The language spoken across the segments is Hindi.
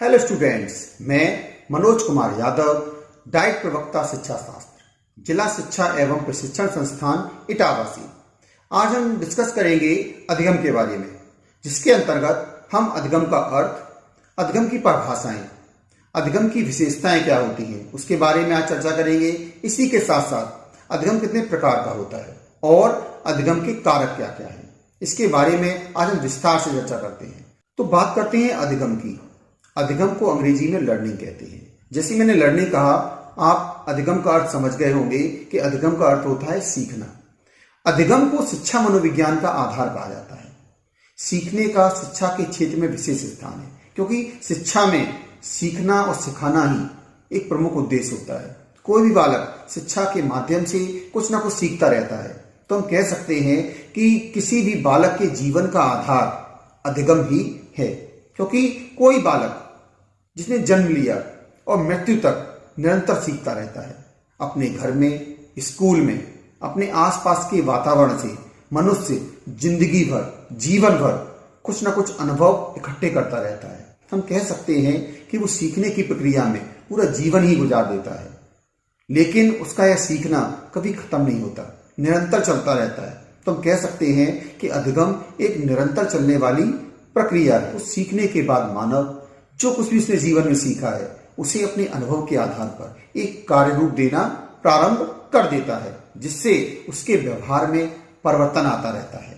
हेलो स्टूडेंट्स, मैं मनोज कुमार यादव, डाइट प्रवक्ता शिक्षा शास्त्र, जिला शिक्षा एवं प्रशिक्षण संस्थान इटावा। आज हम डिस्कस करेंगे अधिगम के बारे में, जिसके अंतर्गत हम अधिगम का अर्थ, अधिगम की परिभाषाएं, अधिगम की विशेषताएं क्या होती हैं, उसके बारे में आज चर्चा करेंगे। इसी के साथ साथ अधिगम कितने प्रकार का होता है और अधिगम के कारक क्या क्या हैं, इसके बारे में आज हम विस्तार से चर्चा करते हैं। तो बात करते हैं अधिगम की। अधिगम को अंग्रेजी में लर्निंग कहते हैं। जैसे मैंने लर्निंग कहा, आप अधिगम का अर्थ समझ गए होंगे कि अधिगम का अर्थ होता है सीखना। अधिगम को शिक्षा मनोविज्ञान का आधार कहा जाता है। सीखने का शिक्षा के क्षेत्र में विशेष स्थान है, क्योंकि शिक्षा में सीखना और सिखाना ही एक प्रमुख उद्देश्य होता है। कोई भी बालक शिक्षा के माध्यम से कुछ ना कुछ सीखता रहता है। तो हम कह सकते हैं कि किसी भी बालक के जीवन का आधार अधिगम ही है, क्योंकि कोई बालक जिसने जन्म लिया और मृत्यु तक निरंतर सीखता रहता है। अपने घर में, स्कूल में, अपने आसपास के वातावरण से मनुष्य जिंदगी भर, जीवन भर कुछ ना कुछ अनुभव इकट्ठे करता रहता है। हम कह सकते हैं कि वो सीखने की प्रक्रिया में पूरा जीवन ही गुजार देता है, लेकिन उसका यह सीखना कभी खत्म नहीं होता, निरंतर चलता रहता है। तो हम कह सकते हैं कि अधिगम एक निरंतर चलने वाली प्रक्रिया है। उस सीखने के बाद मानव जो कुछ भी उसने जीवन में सीखा है, उसे अपने अनुभव के आधार पर एक कार्य रूप देना प्रारंभ कर देता है, जिससे उसके व्यवहार में परिवर्तन आता रहता है।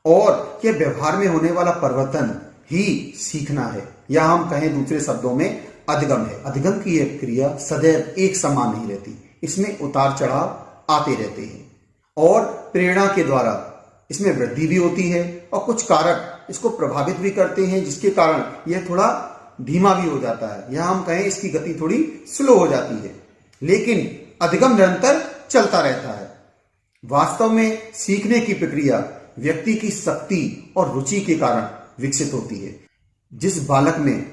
और यह व्यवहार में होने वाला परिवर्तन ही सीखना है, या हम कहें दूसरे शब्दों में अधिगम है। अधिगम की यह क्रिया सदैव एक समान नहीं रहती, इसमें उतार चढ़ाव आते रहते हैं और प्रेरणा के द्वारा इसमें वृद्धि भी होती है और कुछ कारक इसको प्रभावित भी करते हैं, जिसके कारण यह थोड़ा धीमा भी हो जाता है, या हम कहें इसकी गति थोड़ी स्लो हो जाती है। लेकिन अधिगम निरंतर चलता रहता है। वास्तव में सीखने की प्रक्रिया व्यक्ति की शक्ति और रुचि के कारण विकसित होती है। जिस बालक में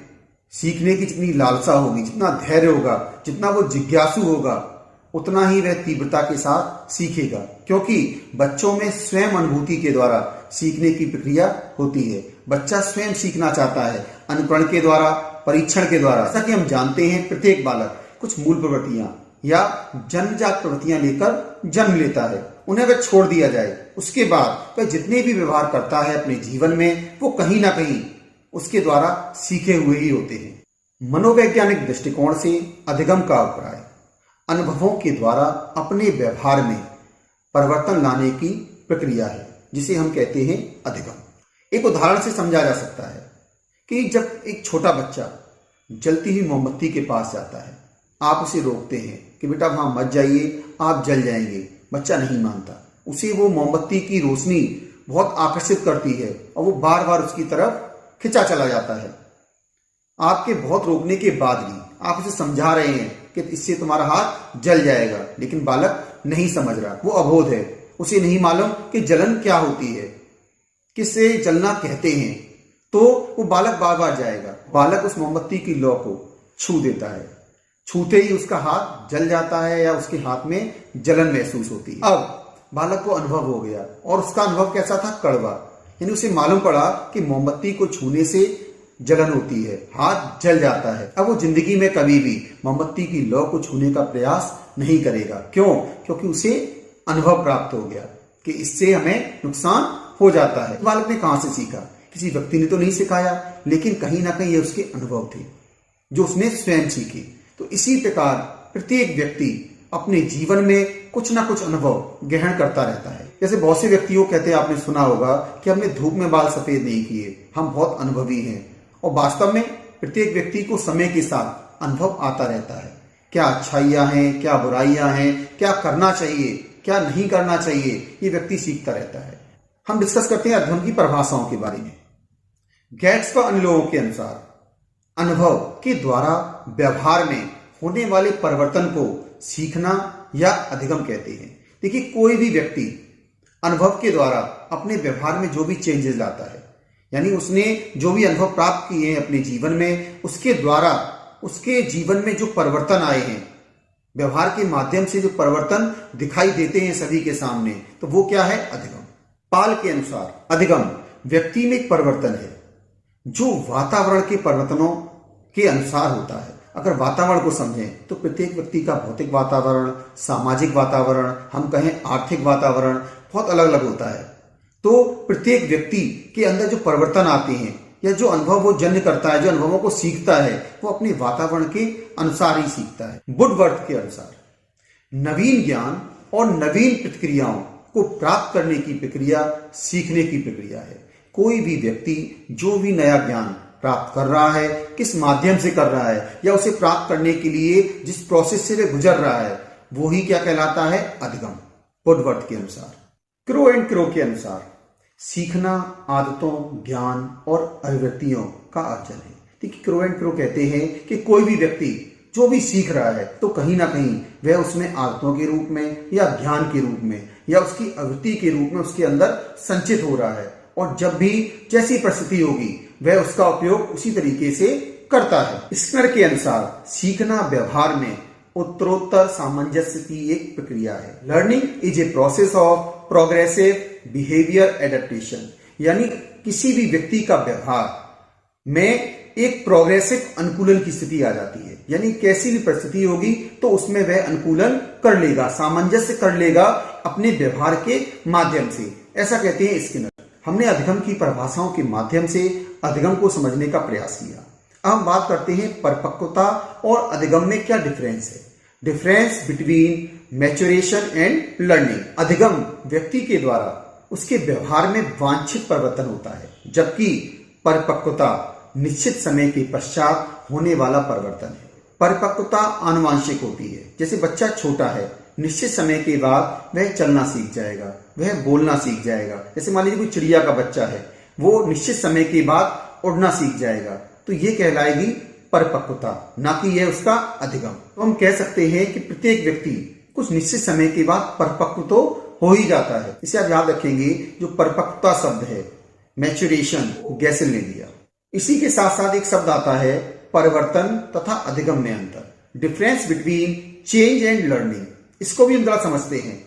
सीखने की जितनी लालसा होगी, जितना धैर्य होगा, जितना वो जिज्ञासु होगा, उतना ही वह तीव्रता के साथ सीखेगा, क्योंकि बच्चों में स्वयं अनुभूति के द्वारा सीखने की प्रक्रिया होती है। बच्चा स्वयं सीखना चाहता है, अनुकरण के द्वारा, परीक्षण के द्वारा। जैसा कि हम जानते हैं, प्रत्येक बालक कुछ मूल प्रवृत्तियां या जन्मजात प्रवृत्तियां लेकर जन्म लेता है। उन्हें अगर छोड़ दिया जाए, उसके बाद वह जितने भी व्यवहार करता है अपने जीवन में, वो कहीं ना कहीं उसके द्वारा सीखे हुए ही होते हैं। मनोवैज्ञानिक दृष्टिकोण से अधिगम का अभिप्राय अनुभवों के द्वारा अपने व्यवहार में परिवर्तन लाने की प्रक्रिया है, जिसे हम कहते हैं अधिगम। एक उदाहरण से समझा जा सकता है कि जब एक छोटा बच्चा जलती हुई मोमबत्ती के पास जाता है, आप उसे रोकते हैं कि बेटा वहां मत जाइए, आप जल जाएंगे। बच्चा नहीं मानता। उसे वो मोमबत्ती की रोशनी बहुत आकर्षित करती है और वो बार बार उसकी तरफ खिंचा चला जाता है। आपके बहुत रोकने के बाद भी आप उसे समझा रहे हैं कि इससे तुम्हारा हाथ जल जाएगा, लेकिन बालक नहीं समझ रहा, वो अबोध है। उसे नहीं मालूम कि जलन क्या होती है, किसे जलना कहते हैं। तो वो बालक बार बार जाएगा। बालक उस मोमबत्ती की लौ को छू देता है, छूते ही उसका हाथ जल जाता है या उसके हाथ में जलन महसूस होती है। अब बालक को अनुभव हो गया, और उसका अनुभव कैसा था? कड़वा। यानी उसे मालूम पड़ा कि मोमबत्ती को छूने से जलन होती है, हाथ जल जाता है। अब वो जिंदगी में कभी भी मोमबत्ती की लौ को छूने का प्रयास नहीं करेगा। क्यों? क्योंकि उसे अनुभव प्राप्त हो गया कि इससे हमें नुकसान हो जाता है। बालक ने कहां से सीखा? किसी व्यक्ति ने तो नहीं सिखाया, लेकिन कहीं ना कहीं ये उसके अनुभव थे जो उसने स्वयं सीखे। तो इसी प्रकार प्रत्येक व्यक्ति अपने जीवन में कुछ ना कुछ अनुभव ग्रहण करता रहता है। जैसे बहुत से व्यक्तियों कहते हैं, आपने सुना होगा कि हमने धूप में बाल सफेद नहीं किए, हम बहुत अनुभवी हैं। और वास्तव में प्रत्येक व्यक्ति को समय के साथ अनुभव आता रहता है। क्या अच्छाइयां हैं, क्या बुराइयां हैं, क्या करना चाहिए, क्या नहीं करना चाहिए, ये व्यक्ति सीखता रहता है। हम डिस्कस करते हैं अधिगम की परिभाषाओं के बारे में। गेट्स व अन्य लोगों के अनुसार अनुभव के द्वारा व्यवहार में होने वाले परिवर्तन को सीखना या अधिगम कहते हैं। देखिए, कोई भी व्यक्ति अनुभव के द्वारा अपने व्यवहार में जो भी चेंजेस लाता है, यानी उसने जो भी अनुभव प्राप्त किए हैं अपने जीवन में, उसके द्वारा उसके जीवन में जो परिवर्तन आए हैं, व्यवहार के माध्यम से जो परिवर्तन दिखाई देते हैं सभी के सामने, तो वो क्या है? अधिगम। पाल के अनुसार अधिगम व्यक्ति में एक परिवर्तन है जो वातावरण के परिवर्तनों के अनुसार होता है। अगर वातावरण को समझें तो प्रत्येक व्यक्ति का भौतिक वातावरण, सामाजिक वातावरण, हम कहें आर्थिक वातावरण बहुत अलग अलग होता है। तो प्रत्येक व्यक्ति के अंदर जो परिवर्तन आते हैं या जो अनुभव वो जन्य करता है, जो अनुभवों को सीखता है, वो अपने वातावरण के अनुसार ही सीखता है। वुडवर्थ के अनुसार नवीन ज्ञान और नवीन प्रतिक्रियाओं को प्राप्त करने की प्रक्रिया सीखने की प्रक्रिया है। कोई भी व्यक्ति जो भी नया ज्ञान प्राप्त कर रहा है, किस माध्यम से कर रहा है या उसे प्राप्त करने के लिए जिस प्रोसेस से वह गुजर रहा है, वो ही क्या कहलाता है? अधिगम। वुडवर्थ के अनुसार। क्रो एंड क्रो के अनुसार सीखना आदतों, ज्ञान और अभिवृत्तियों का अर्जन है। देखिए, क्रो एंड क्रो कहते हैं कि कोई भी व्यक्ति जो भी सीख रहा है तो कहीं ना कहीं वह उसमें आदतों के रूप में या ज्ञान के रूप में या उसकी अभिवृत्ति के रूप में उसके अंदर संचित हो रहा है, और जब भी जैसी परिस्थिति होगी वह उसका उपयोग उसी तरीके से करता है। स्किनर के अनुसार सीखना व्यवहार में उत्तरोत्तर सामंजस्य की एक प्रक्रिया है। Learning is a process of progressive behaviour adaptation, यानी किसी भी व्यक्ति का व्यवहार में एक प्रोग्रेसिव अनुकूलन की स्थिति आ जाती है। यानी कैसी भी परिस्थिति होगी तो उसमें वह अनुकूलन कर लेगा, सामंजस्य कर लेगा अपने व्यवहार के माध्यम से। ऐसा कहते हैं स्किनर। हमने अधिगम की परिभाषाओं के माध्यम से अधिगम को समझने का प्रयास किया। अब हम बात करते हैं परिपक्वता और अधिगम में क्या डिफरेंस है। Difference between maturation and learning. अधिगम व्यक्ति के द्वारा उसके व्यवहार में वांछित परिवर्तन होता है, जबकि परिपक्वता निश्चित समय के पश्चात होने वाला परिवर्तन है। परिपक्वता आनुवांशिक होती है। जैसे बच्चा छोटा है, निश्चित समय के बाद वह चलना सीख जाएगा, वह बोलना सीख जाएगा। जैसे मान लीजिए कोई चिड़िया का बच्चा है, वो निश्चित समय के बाद उड़ना सीख जाएगा, तो ये कहलाएगी परिपक्वता, ना कि यह उसका अधिगम। तो हम कह सकते हैं कि प्रत्येक व्यक्ति कुछ निश्चित समय के बाद परिपक्व तो हो ही जाता है। इसे आप याद रखेंगे। जो परिपक्वता शब्द है, मैच्योरेशन, गैसल ने दिया। इसी के साथ साथ एक शब्द आता है परिवर्तन तथा अधिगम में अंतर। Difference between change and learning. इसको भी हम जरा समझते हैं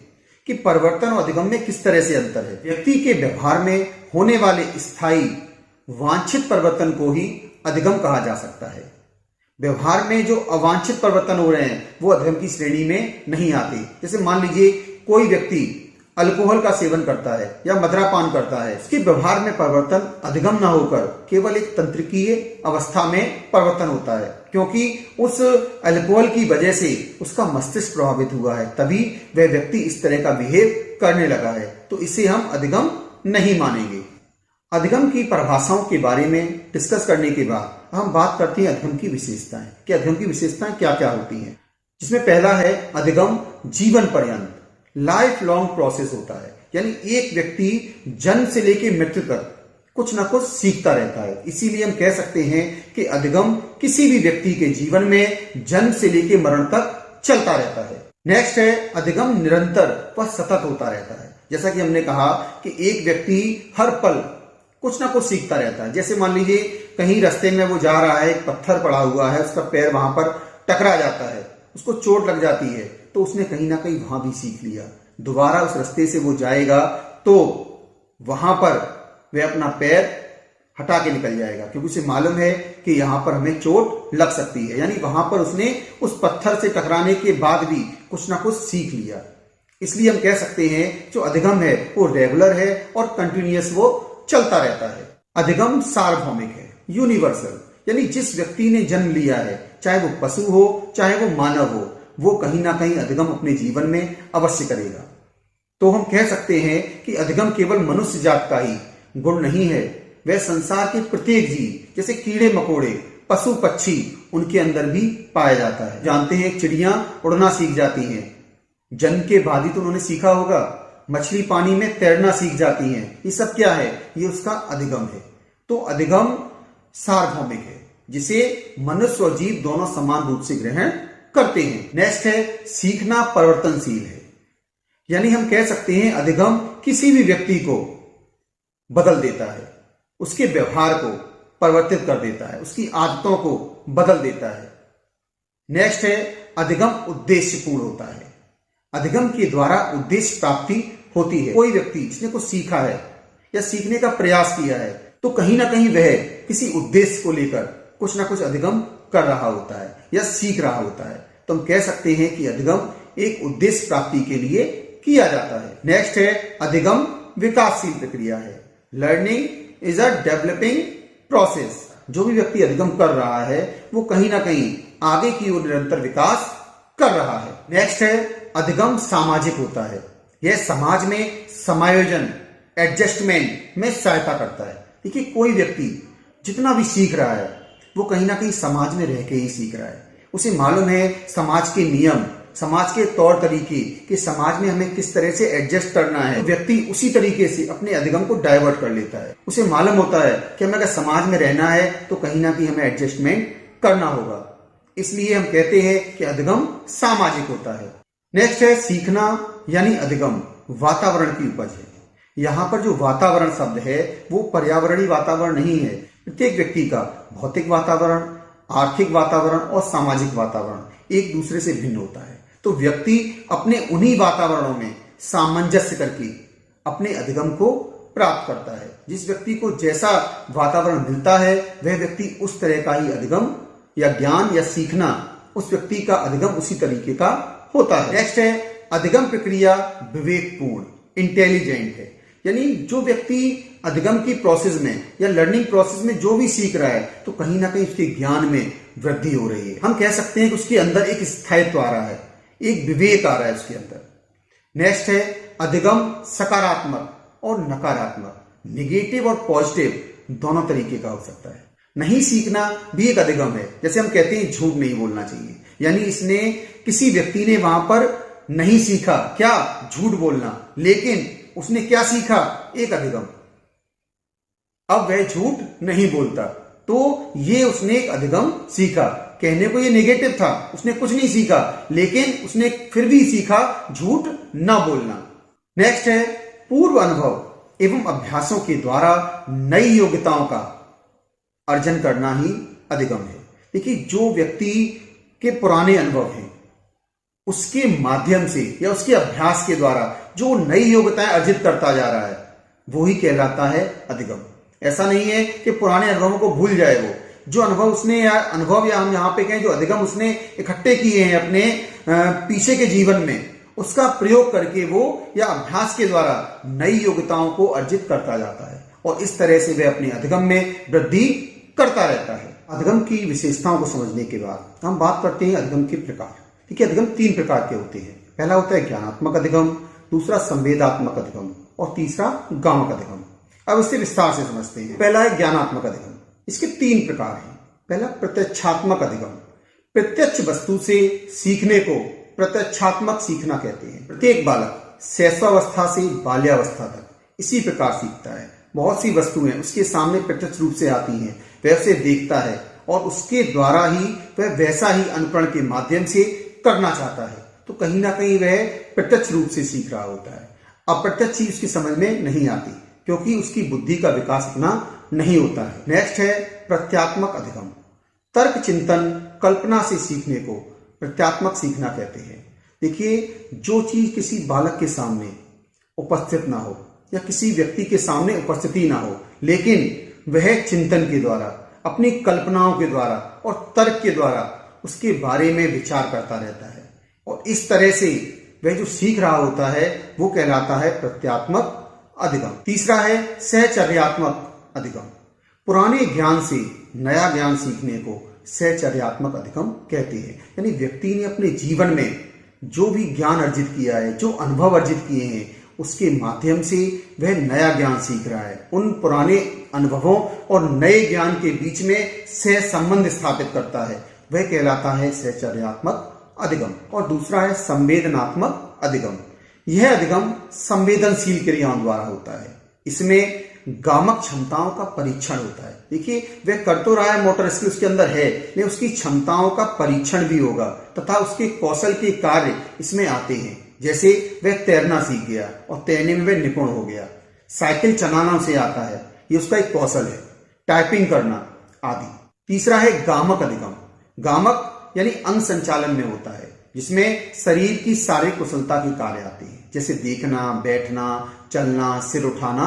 कि परिवर्तन और अधिगम में किस तरह से अंतर है। व्यक्ति के व्यवहार में होने वाले स्थायी वांछित परिवर्तन को ही अधिगम कहा जा सकता है। व्यवहार में जो अवांछित परिवर्तन हो रहे हैं वो अधिगम की श्रेणी में नहीं आते। जैसे मान लीजिए कोई व्यक्ति अल्कोहल का सेवन करता है या मदिरापान करता है, उसके व्यवहार में परिवर्तन अधिगम न होकर केवल एक तंत्रिकीय अवस्था में परिवर्तन होता है, क्योंकि उस अल्कोहल की वजह से उसका मस्तिष्क प्रभावित हुआ है, तभी वह व्यक्ति इस तरह का बिहेव करने लगा है। तो इसे हम अधिगम नहीं मानेंगे। अधिगम की परिभाषाओं के बारे में डिस्कस करने के बाद हम बात करते हैं अधिगम की विशेषताएं कि अधिगम की विशेषताएं क्या क्या होती हैं। जिसमें पहला है अधिगम जीवन पर्यंत, लाइफ लॉन्ग प्रोसेस होता है। यानी एक व्यक्ति जन्म से लेकर मृत्यु तक कुछ ना कुछ सीखता रहता है। इसीलिए हम कह सकते हैं कि अधिगम किसी भी व्यक्ति के जीवन में जन्म से लेकर मरण तक चलता रहता है। नेक्स्ट है अधिगम निरंतर व सतत होता रहता है। जैसा कि हमने कहा कि एक व्यक्ति हर पल कुछ ना कुछ सीखता रहता है। जैसे मान लीजिए कहीं रास्ते में वो जा रहा है, एक पत्थर पड़ा हुआ है, उसका पैर वहां पर टकरा जाता है, उसको चोट लग जाती है, तो उसने कहीं ना कहीं वहां भी सीख लिया। दोबारा उस रास्ते से वो जाएगा तो वहां पर वह अपना पैर हटा के निकल जाएगा, क्योंकि उसे मालूम है कि यहां पर हमें चोट लग सकती है। यानी वहां पर उसने उस पत्थर से टकराने के बाद भी कुछ ना कुछ सीख लिया। इसलिए हम कह सकते हैं जो अधिगम है वो रेगुलर है और कंटिन्यूअस वो चलता रहता है। अधिगम सार्वभौमिक है, यूनिवर्सल, यानी जिस व्यक्ति ने जन्म लिया है, चाहे वो पशु हो चाहे वो मानव हो, वो कहीं ना कहीं अधिगम अपने जीवन में अवश्य करेगा। तो हम कह सकते हैं कि अधिगम केवल मनुष्य जात का ही गुण नहीं है, वह संसार के प्रत्येक जीव, जैसे कीड़े मकोड़े, पशु पक्षी, उनके अंदर भी पाया जाता है। जानते हैं चिड़ियां उड़ना सीख जाती हैं, जन्म के बाद ही तो उन्होंने सीखा होगा। मछली पानी में तैरना सीख जाती हैं। ये सब क्या है? ये उसका अधिगम है। तो अधिगम सार्वभौमिक है, जिसे मनुष्य और जीव दोनों समान रूप से ग्रहण करते हैं। नेक्स्ट है सीखना परिवर्तनशील है, यानी हम कह सकते हैं अधिगम किसी भी व्यक्ति को बदल देता है, उसके व्यवहार को परिवर्तित कर देता है, उसकी आदतों को बदल देता है। नेक्स्ट है अधिगम उद्देश्यपूर्ण होता है। अधिगम के द्वारा उद्देश्य प्राप्ति होती है। कोई व्यक्ति जिसने कुछ सीखा है या सीखने का प्रयास किया है तो कहीं ना कहीं वह किसी उद्देश्य को लेकर कुछ ना कुछ अधिगम कर रहा होता है या सीख रहा होता है। तो हम कह सकते हैं कि अधिगम एक उद्देश्य प्राप्ति के लिए किया जाता है। नेक्स्ट है अधिगम विकासशील प्रक्रिया है। Learning is a developing process. जो भी व्यक्ति अधिगम कर रहा है वो कहीं ना कहीं आगे की ओर निरंतर विकास कर रहा है। नेक्स्ट है अधिगम सामाजिक होता है। यह समाज में समायोजन, एडजस्टमेंट में सहायता करता है। देखिए, कोई व्यक्ति जितना भी सीख रहा है वो कहीं ना कहीं समाज में रह के ही सीख रहा है। उसे मालूम है समाज के नियम, समाज के तौर तरीके, कि समाज में हमें किस तरह से एडजस्ट करना है। व्यक्ति उसी तरीके से अपने अधिगम को डाइवर्ट कर लेता है। उसे मालूम होता है कि हमें अगर समाज में रहना है तो कहीं ना कहीं हमें एडजस्टमेंट करना होगा। इसलिए हम कहते हैं कि अधिगम सामाजिक होता है। नेक्स्ट है सीखना यानी अधिगम वातावरण की उपज है। यहाँ पर जो वातावरण शब्द है वो पर्यावरणीय वातावरण नहीं है। प्रत्येक व्यक्ति का भौतिक वातावरण, आर्थिक वातावरण और सामाजिक वातावरण एक दूसरे से भिन्न होता है। तो व्यक्ति अपने उन्हीं वातावरणों में सामंजस्य करके अपने अधिगम को प्राप्त करता है। जिस व्यक्ति को जैसा वातावरण मिलता है वह व्यक्ति उस तरह का ही अधिगम या ज्ञान या सीखना, उस व्यक्ति का अधिगम उसी तरीके का होता है। नेक्स्ट है अधिगम प्रक्रिया विवेकपूर्ण, इंटेलिजेंट है। यानी जो व्यक्ति अधिगम की प्रोसेस में या लर्निंग प्रोसेस में जो भी सीख रहा है तो कहीं ना कहीं उसके ज्ञान में वृद्धि हो रही है। हम कह सकते हैं कि उसके अंदर एक स्थायित्व आ रहा है, एक विवेक आ रहा है उसके अंदर। नेक्स्ट है अधिगम सकारात्मक और नकारात्मक, निगेटिव और पॉजिटिव दोनों तरीके का हो सकता है। नहीं सीखना भी एक अधिगम है। जैसे हम कहते हैं झूठ नहीं बोलना चाहिए, यानी इसने किसी व्यक्ति ने वहां पर नहीं सीखा क्या, झूठ बोलना, लेकिन उसने क्या सीखा, एक अधिगम। अब वह झूठ नहीं बोलता, तो ये उसने एक अधिगम सीखा। कहने को ये नेगेटिव था, उसने कुछ नहीं सीखा, लेकिन उसने फिर भी सीखा झूठ ना बोलना। नेक्स्ट है पूर्व अनुभव एवं अभ्यासों के द्वारा नई योग्यताओं का अर्जन करना ही अधिगम है। देखिए, जो व्यक्ति के पुराने अनुभव हैं उसके माध्यम से या उसके अभ्यास के द्वारा जो नई योग्यताएं अर्जित करता जा रहा है वो ही कहलाता है अधिगम। ऐसा नहीं है कि पुराने अनुभवों को भूल जाए। वो जो अनुभव उसने या अनुभव या हम यहाँ पे कहें जो अधिगम उसने इकट्ठे किए हैं अपने पीछे के जीवन में, उसका प्रयोग करके वो या अभ्यास के द्वारा नई योग्यताओं को अर्जित करता जाता है और इस तरह से वह अपने अधिगम में वृद्धि करता रहता है। अधिगम की विशेषताओं को समझने के बाद हम बात करते हैं अधिगम के प्रकार। देखिए, अधिगम 3 प्रकार के होते हैं। पहला होता है ज्ञानात्मक अधिगम, दूसरा संवेदात्मक अधिगम और तीसरा गामक अधिगम। अब इससे विस्तार से समझते हैं। पहला है ज्ञानात्मक अधिगम। इसके 3 प्रकार हैं। पहला प्रत्यक्षात्मक अधिगम। प्रत्यक्ष वस्तु से सीखने को प्रत्यक्षात्मक सीखना कहते हैं। प्रत्येक बालक शैशवावस्था से बाल्यावस्था तक इसी प्रकार सीखता है। बहुत सी वस्तुएं उसके सामने प्रत्यक्ष रूप से आती हैं, वह उसे देखता है और उसके द्वारा ही वह वैसा ही अनुकरण के माध्यम से करना चाहता है। तो कहीं ना कहीं वह प्रत्यक्ष रूप से सीख रहा होता है। अप्रत्यक्ष चीज उसकी समझ में नहीं आती क्योंकि उसकी बुद्धि का विकास इतना नहीं होता है। नेक्स्ट है प्रत्यात्मक अधिगम। तर्क, चिंतन, कल्पना से सीखने को प्रत्यात्मक सीखना कहते हैं। देखिए, जो चीज किसी बालक के सामने उपस्थित ना हो या किसी व्यक्ति के सामने उपस्थिति ना हो, लेकिन वह चिंतन के द्वारा, अपनी कल्पनाओं के द्वारा और तर्क के द्वारा उसके बारे में विचार करता रहता है और इस तरह से वह जो सीख रहा होता है वो कहलाता है प्रत्यात्मक अधिगम। तीसरा है सहचर्यात्मक अधिगम। पुराने ज्ञान से नया ज्ञान सीखने को सहचर्यात्मक अधिगम कहते हैं। यानी व्यक्ति ने अपने जीवन में जो भी ज्ञान अर्जित किया है, जो अनुभव अर्जित किए हैं, उसके माध्यम से वह नया ज्ञान सीख रहा है। उन पुराने अनुभवों और नए ज्ञान के बीच में सह संबंध स्थापित करता है, वह कहलाता है सहचर्यात्मक अधिगम। और दूसरा है संवेदनात्मक अधिगम। यह अधिगम संवेदनशील क्रियाओं द्वारा होता है। इसमें गामक क्षमताओं का परीक्षण होता है। देखिए, वह कर तो रहा है, मोटर स्किल उसके अंदर है, लेकिन उसकी क्षमताओं का परीक्षण भी होगा तथा उसके कौशल के कार्य इसमें आते हैं। जैसे वह तैरना सीख गया और तैरने में वह निपुण हो गया, साइकिल चलाना उसे आता है, ये उसका एक कौशल है, टाइपिंग करना आदि। तीसरा है गामक अधिगम। गामक यानी अंग संचालन में होता है, जिसमें शरीर की शारीरिक कुशलता के कार्य आते हैं, जैसे देखना, बैठना, चलना, सिर उठाना।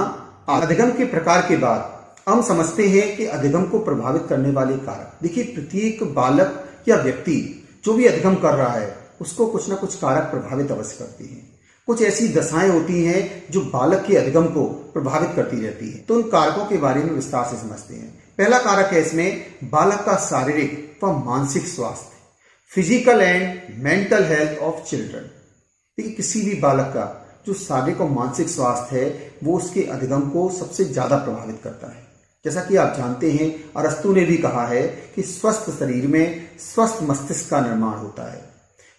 अधिगम के प्रकार के बाद हम समझते हैं कि अधिगम को प्रभावित करने वाले कारक। देखिए, प्रत्येक बालक या व्यक्ति जो भी अधिगम कर रहा है उसको कुछ ना कुछ कारक प्रभावित अवश्य करती हैं। कुछ ऐसी दशाएं होती हैं जो बालक के अधिगम को प्रभावित करती रहती है। तो उन कारकों के बारे में विस्तार से समझते हैं। पहला कारक है इसमें बालक का शारीरिक व मानसिक स्वास्थ्य, physical and mental health of children. देखिए, किसी भी बालक का जो शारीरिक और मानसिक स्वास्थ्य है वो उसके अधिगम को सबसे ज्यादा प्रभावित करता है। जैसा कि आप जानते हैं, अरस्तु ने भी कहा है कि स्वस्थ शरीर में स्वस्थ मस्तिष्क का निर्माण होता है।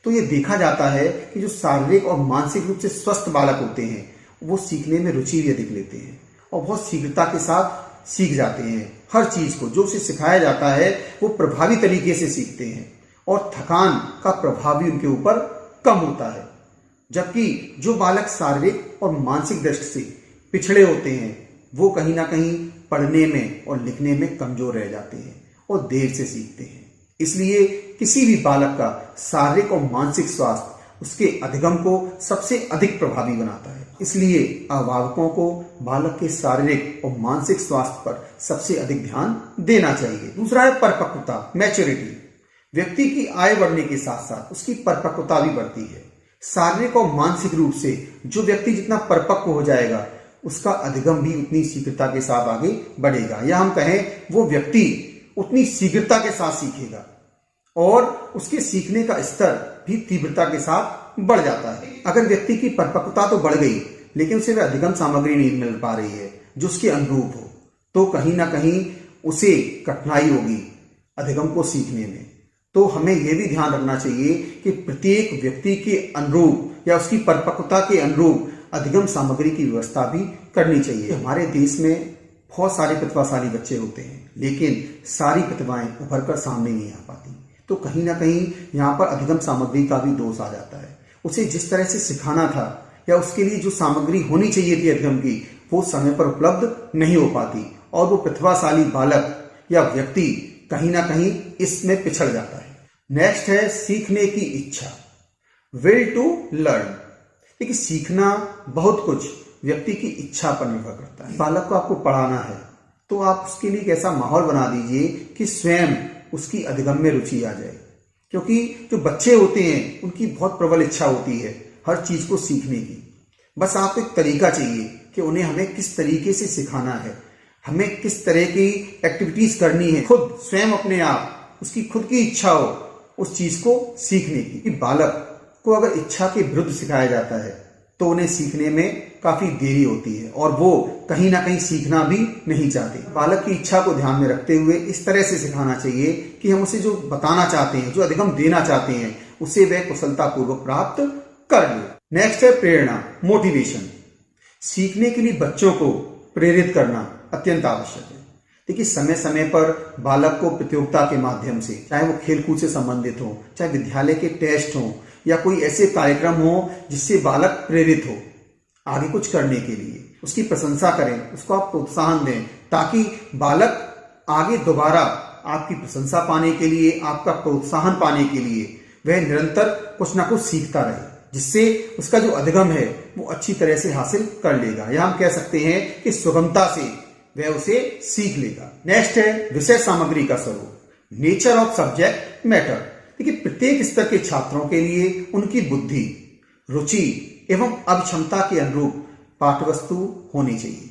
तो ये देखा जाता है कि जो शारीरिक और मानसिक रूप से स्वस्थ बालक होते हैं वो सीखने में रुचि भी अधिक लेते हैं और बहुत शीघ्रता के साथ सीख जाते हैं। हर चीज को जो उसे सिखाया जाता है वो प्रभावी तरीके से सीखते हैं और थकान का प्रभाव भी उनके ऊपर कम होता है। जबकि जो बालक शारीरिक और मानसिक दृष्टि से पिछड़े होते हैं वो कहीं ना कहीं पढ़ने में और लिखने में कमजोर रह जाते हैं और देर से सीखते हैं। इसलिए किसी भी बालक का शारीरिक और मानसिक स्वास्थ्य उसके अधिगम को सबसे अधिक प्रभावी बनाता है। इसलिए अभिभावकों को बालक के शारीरिक और मानसिक स्वास्थ्य पर सबसे अधिक ध्यान देना चाहिए। दूसरा है परिपक्वता, मैच्योरिटी। व्यक्ति की आयु बढ़ने के साथ साथ उसकी परिपक्वता भी बढ़ती है। शारीरिक और मानसिक रूप से जो व्यक्ति जितना परिपक्व हो जाएगा उसका अधिगम भी उतनी शीघ्रता के साथ आगे बढ़ेगा, या हम कहें वो व्यक्ति उतनी शीघ्रता के साथ सीखेगा और उसके सीखने का स्तर भी तीव्रता के साथ बढ़ जाता है। अगर व्यक्ति की परिपक्वता तो बढ़ गई लेकिन उसे वह अधिगम सामग्री नहीं मिल पा रही है जो उसके अनुरूप हो, तो कहीं ना कहीं उसे कठिनाई होगी अधिगम को सीखने में। तो हमें यह भी ध्यान रखना चाहिए कि प्रत्येक व्यक्ति के अनुरूप या उसकी परिपक्वता के अनुरूप अधिगम सामग्री की व्यवस्था भी करनी चाहिए। हमारे देश में बहुत सारे प्रतिभाशाली बच्चे होते हैं लेकिन सारी प्रतिभाएं उभर कर सामने नहीं आ पाती। तो कहीं ना कहीं यहाँ पर अधिगम सामग्री का भी दोष आ जाता है। उसे जिस तरह से सिखाना था या उसके लिए जो सामग्री होनी चाहिए थी अधिगम की वो समय पर उपलब्ध नहीं हो पाती और वो प्रतिभाशाली बालक या व्यक्ति कहीं ना कहीं इसमें पिछड़ जाता है। नेक्स्ट है सीखने की इच्छा, विल टू लर्न। देखिए, सीखना बहुत कुछ व्यक्ति की इच्छा पर निर्भर करता है। बालक को आपको पढ़ाना है तो आप उसके लिए एक ऐसा माहौल बना दीजिए कि स्वयं उसकी अधिगम में रुचि आ जाए, क्योंकि जो बच्चे होते हैं उनकी बहुत प्रबल इच्छा होती है हर चीज को सीखने की। बस आपको एक तरीका चाहिए कि उन्हें हमें किस तरीके से सिखाना है, हमें किस तरह की एक्टिविटीज करनी है। खुद स्वयं अपने आप उसकी खुद की इच्छा हो उस चीज को सीखने की। कि बालक को अगर इच्छा के विरुद्ध सिखाया जाता है तो उन्हें सीखने में काफी देरी होती है और वो कहीं ना कहीं सीखना भी नहीं चाहते। बालक की इच्छा को ध्यान में रखते हुए इस तरह से सिखाना चाहिए कि हम उसे जो बताना चाहते हैं, जो अधिगम देना चाहते हैं, उसे वह कुशलता पूर्वक प्राप्त कर ले। नेक्स्ट है प्रेरणा, मोटिवेशन। सीखने के लिए बच्चों को प्रेरित करना अत्यंत आवश्यक है। देखिए, समय समय पर बालक को प्रतियोगिता के माध्यम से, चाहे वो खेलकूद से संबंधित हो, चाहे विद्यालय के टेस्ट हो या कोई ऐसे कार्यक्रम हो जिससे बालक प्रेरित हो आगे कुछ करने के लिए, उसकी प्रशंसा करें, उसको आप प्रोत्साहन दें ताकि बालक आगे दोबारा आपकी प्रशंसा पाने के लिए, आपका प्रोत्साहन पाने के लिए वह निरंतर कुछ ना कुछ सीखता रहे, जिससे उसका जो अधिगम है वो अच्छी तरह से हासिल कर लेगा, या हम कह सकते हैं कि सुगमता से वह उसे सीख लेगा। नेक्स्ट है विषय सामग्री का स्वरूप, नेचर ऑफ सब्जेक्ट मैटर। देखिए, प्रत्येक स्तर के छात्रों के लिए उनकी बुद्धि, रुचि एवं अक्षमता के अनुरूप पाठ्यवस्तु होनी चाहिए।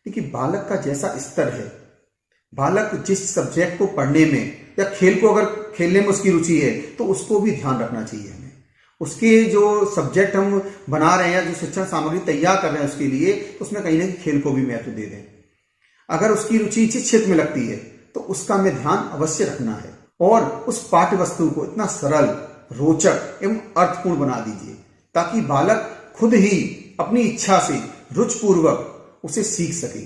देखिए, बालक का जैसा स्तर है, बालक जिस सब्जेक्ट को पढ़ने में या खेल को अगर खेलने में उसकी रुचि है तो उसको भी ध्यान रखना चाहिए हमें। उसके जो सब्जेक्ट हम बना रहे हैं, जो शिक्षण सामग्री तैयार कर रहे हैं उसके लिए, तो उसमें कहीं ना कहीं खेल को भी महत्व दे दें। अगर उसकी रुचि जिस क्षेत्र में लगती है तो उसका हमें ध्यान अवश्य रखना है और उस पाठ्य वस्तु को इतना सरल, रोचक एवं अर्थपूर्ण बना दीजिए ताकि बालक खुद ही अपनी इच्छा से रुचिपूर्वक उसे सीख सके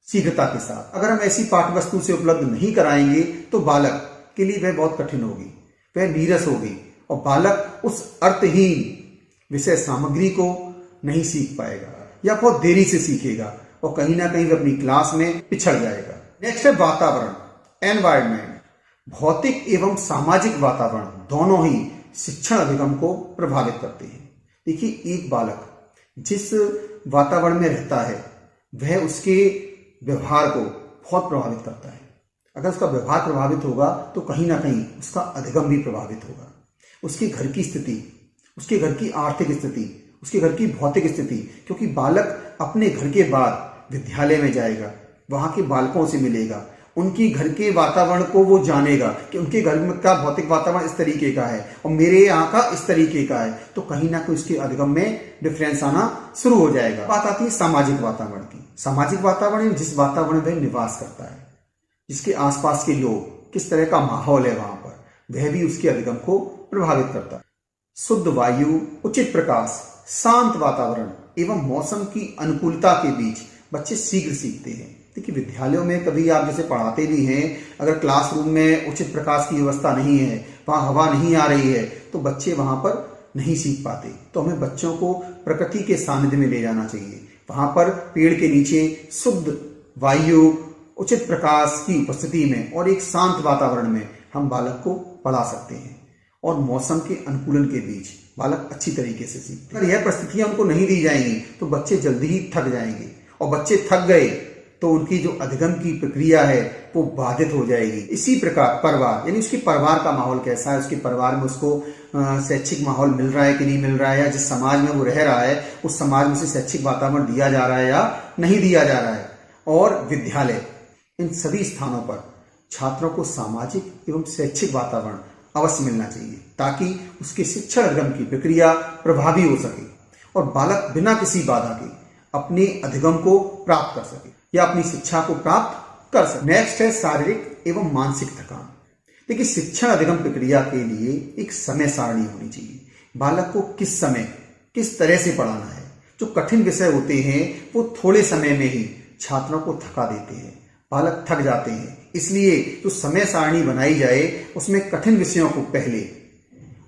शीघ्रता के साथ। अगर हम ऐसी पाठ्य वस्तु से उपलब्ध नहीं कराएंगे तो बालक के लिए वह बहुत कठिन होगी, वह नीरस होगी और बालक उस अर्थहीन विषय सामग्री को नहीं सीख पाएगा या बहुत देरी से सीखेगा और कहीं ना कहीं वह अपनी क्लास में पिछड़ जाएगा। नेक्स्ट है वातावरण, एनवायरनमेंट। भौतिक एवं सामाजिक वातावरण दोनों ही शिक्षण अधिगम को प्रभावित करते हैं। देखिए, एक बालक जिस वातावरण में रहता है वह उसके व्यवहार को बहुत प्रभावित करता है। अगर उसका व्यवहार प्रभावित होगा तो कहीं ना कहीं उसका अधिगम भी प्रभावित होगा। उसके घर की स्थिति, उसके घर की आर्थिक स्थिति, उसके घर की भौतिक स्थिति, क्योंकि बालक अपने घर के बाद विद्यालय में जाएगा, वहाँ के बालकों से मिलेगा, उनकी घर के वातावरण को वो जानेगा कि उनके घर में का भौतिक वातावरण इस तरीके का है और मेरे यहाँ का इस तरीके का है, तो कहीं ना कहीं उसके अधिगम में डिफरेंस आना शुरू हो जाएगा। बात आती है सामाजिक वातावरण की। सामाजिक वातावरण जिस वातावरण में निवास करता है, जिसके आसपास के लोग, किस तरह का माहौल है वहां पर, वह भी उसके अधिगम को प्रभावित करता है। शुद्ध वायु, उचित प्रकाश, शांत वातावरण एवं मौसम की अनुकूलता के बीच बच्चे शीघ्र सीखते हैं। देखिए, विद्यालयों में कभी आप जैसे पढ़ाते भी हैं, अगर क्लासरूम में उचित प्रकाश की व्यवस्था नहीं है, वहाँ हवा नहीं आ रही है, तो बच्चे वहाँ पर नहीं सीख पाते। तो हमें बच्चों को प्रकृति के सानिध्य में ले जाना चाहिए। वहाँ पर पेड़ के नीचे शुद्ध वायु, उचित प्रकाश की उपस्थिति में और एक शांत वातावरण में हम बालक को पढ़ा सकते हैं और मौसम के अनुकूलन के बीच बालक अच्छी तरीके से सीखते हैं। अगर यह परिस्थितियां उनको नहीं दी जाएंगी तो बच्चे जल्दी ही थक जाएंगे, और बच्चे थक गए तो उनकी जो अधिगम की प्रक्रिया है वो बाधित हो जाएगी। इसी प्रकार परिवार, यानी उसके परिवार का माहौल कैसा है, उसके परिवार में उसको शैक्षिक माहौल मिल रहा है कि नहीं मिल रहा है, या जिस समाज में वो रह रहा है उस समाज में से शैक्षिक वातावरण दिया जा रहा है या नहीं दिया जा रहा है। और विद्यालय, इन सभी स्थानों पर छात्रों को सामाजिक एवं शैक्षिक वातावरण अवश्य मिलना चाहिए, ताकि उसके शिक्षण अधिगम की प्रक्रिया प्रभावी हो सके और बालक बिना किसी बाधा के अपने अधिगम को प्राप्त कर सके या अपनी शिक्षा को प्राप्त कर सके। नेक्स्ट है शारीरिक एवं मानसिक थकान। देखिए, शिक्षण अधिगम प्रक्रिया के लिए एक समय सारणी होनी चाहिए। बालक को किस समय किस तरह से पढ़ाना है। जो कठिन विषय होते हैं वो थोड़े समय में ही छात्रों को थका देते हैं, बालक थक जाते हैं। इसलिए जो समय सारणी बनाई जाए उसमें कठिन विषयों को पहले,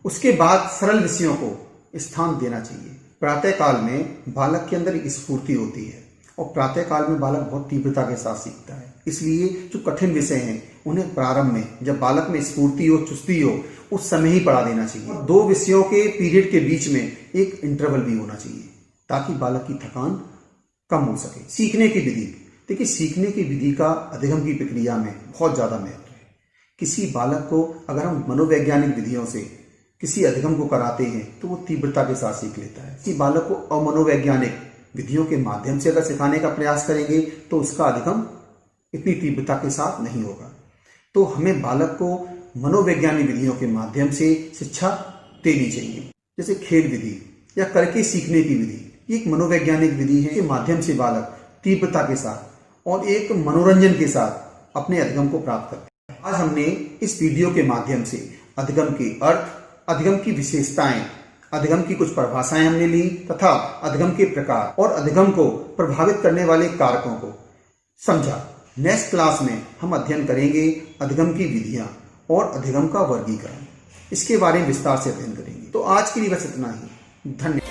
उसके बाद सरल विषयों को स्थान देना चाहिए। प्रातः काल में बालक के अंदर एक स्फूर्ति होती है और प्रातः काल में बालक बहुत तीव्रता के साथ सीखता है। इसलिए जो कठिन विषय हैं उन्हें प्रारंभ में, जब बालक में स्फूर्ति हो, चुस्ती हो, उस समय ही पढ़ा देना चाहिए। और 2 विषयों के पीरियड के बीच में एक इंटरवल भी होना चाहिए ताकि बालक की थकान कम हो सके। सीखने की विधि, देखिए, सीखने की विधि का अधिगम की प्रक्रिया में बहुत ज्यादा महत्व है। किसी बालक को अगर हम मनोवैज्ञानिक विधियों से किसी अधिगम को कराते हैं तो वो तीव्रता के साथ सीख लेता है। किसी बालक को अमनोवैज्ञानिक विधियों के माध्यम से अगर सिखाने का प्रयास करेंगे तो उसका अधिगम इतनी तीव्रता के साथ नहीं होगा। तो हमें बालक को मनोवैज्ञानिक विधियों के माध्यम से शिक्षा देनी चाहिए, जैसे खेल विधि या करके सीखने की विधि। ये एक मनोवैज्ञानिक विधि है के माध्यम से बालक तीव्रता के साथ और एक मनोरंजन के साथ अपने अधिगम को प्राप्त करते हैं। आज हमने इस वीडियो के माध्यम से अधिगम के अर्थ, अधिगम की विशेषताएं, अधिगम की कुछ परिभाषाएं हमने ली तथा अधिगम के प्रकार और अधिगम को प्रभावित करने वाले कारकों को समझा। नेक्स्ट क्लास में हम अध्ययन करेंगे अधिगम की विधियां और अधिगम का वर्गीकरण। इसके बारे में विस्तार से अध्ययन करेंगे। तो आज के लिए बस इतना ही। धन्यवाद।